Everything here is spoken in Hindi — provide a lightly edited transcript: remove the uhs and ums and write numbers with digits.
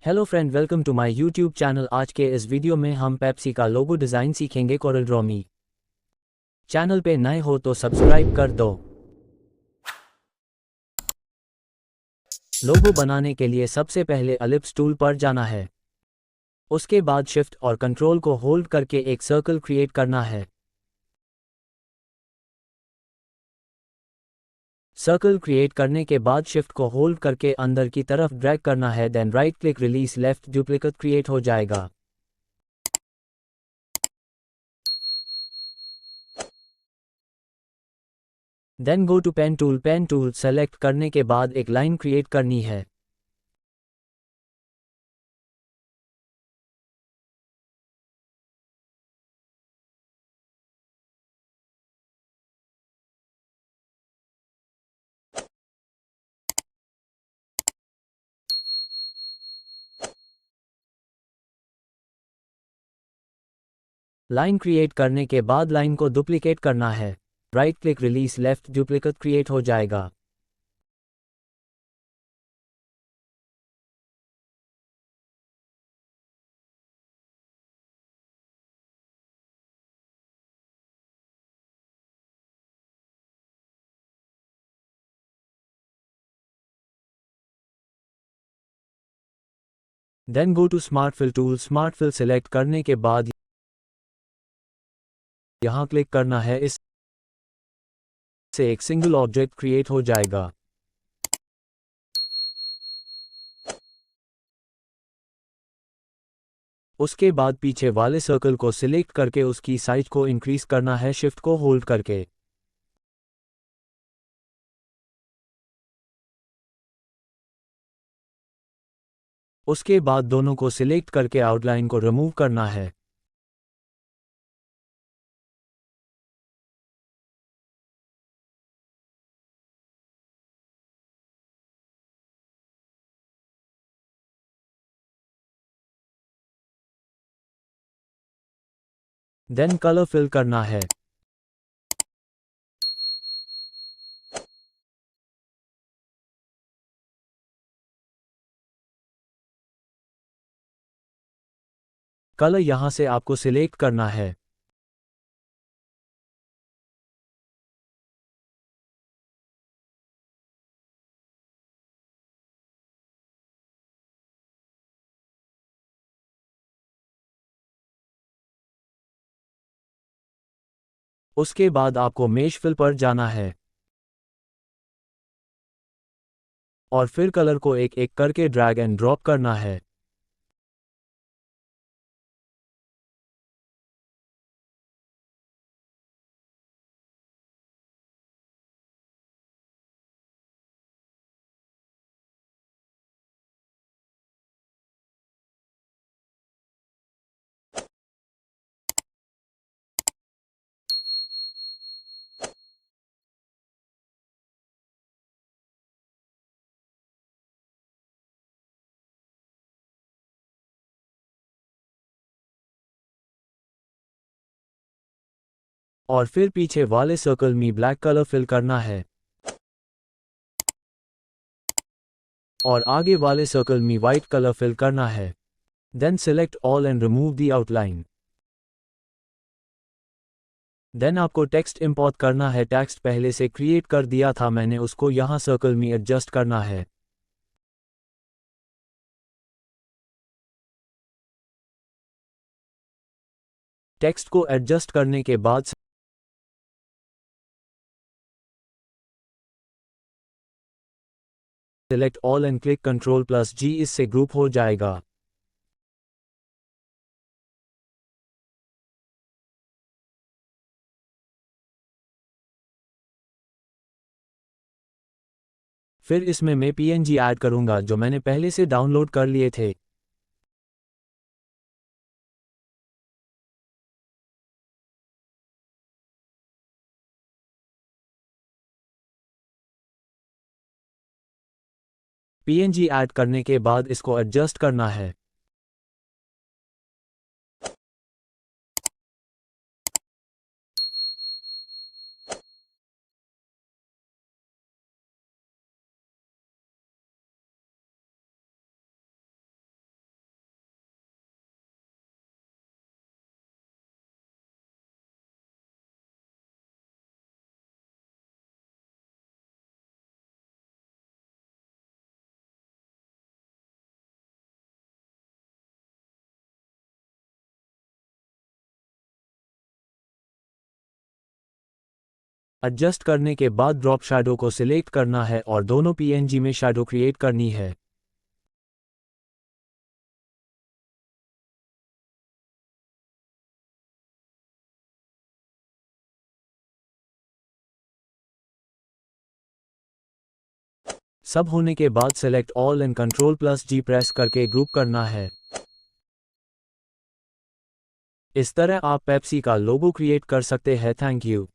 Hello friend, welcome to my YouTube channel. आज के इस वीडियो में हम पेप्सी का लोगो डिज़ाइन सीखेंगे। कोरल ड्रॉ मी चैनल पे नए हो तो सब्सक्राइब कर दो। लोगो बनाने के लिए सबसे पहले एलिप्स टूल पर जाना है। उसके बाद शिफ्ट और कंट्रोल को होल्ड करके एक सर्कल क्रिएट करना है। सर्कल क्रिएट करने के बाद शिफ्ट को होल्ड करके अंदर की तरफ ड्रैग करना है। Then right click, release left, duplicate create हो जाएगा। Then go to pen tool select करने के बाद एक लाइन क्रिएट करनी है। लाइन क्रिएट करने के बाद लाइन को डुप्लीकेट करना है। Right click, release left, duplicate create हो जाएगा। Then go to smart fill tool, smart fill select करने के बाद यहां क्लिक करना है। इससे एक सिंगल ऑब्जेक्ट क्रिएट हो जाएगा। उसके बाद पीछे वाले सर्कल को सिलेक्ट करके उसकी साइज को इंक्रीज करना है, शिफ्ट को होल्ड करके। उसके बाद दोनों को सिलेक्ट करके आउटलाइन को रिमूव करना है। देन कलर फिल करना है। कलर यहां से आपको सिलेक्ट करना है। उसके बाद आपको मेश फिल पर जाना है और फिर कलर को एक एक करके ड्रैग एंड ड्रॉप करना है। और फिर पीछे वाले सर्कल में ब्लैक कलर फिल करना है और आगे वाले सर्कल में वाइट कलर फिल करना है। Then select all and remove the outline. Then आपको टेक्स्ट इंपोर्ट करना है। टेक्स्ट पहले से क्रिएट कर दिया था मैंने, उसको यहाँ सर्कल में एडजस्ट करना है। टेक्स्ट को एडजस्ट करने के बाद select all and click Ctrl+G, इससे ग्रुप हो जाएगा। फिर इसमें मैं PNG ऐड करूंगा जो मैंने पहले से डाउनलोड कर लिए थे। PNG ऐड करने के बाद इसको एडजस्ट करना है। एडजस्ट करने के बाद ड्रॉप शैडो को सिलेक्ट करना है और दोनों पीएनजी में शैडो क्रिएट करनी है। सब होने के बाद select all and Ctrl+G press करके ग्रुप करना है। इस तरह आप पेप्सी का लोगो क्रिएट कर सकते हैं। Thank you.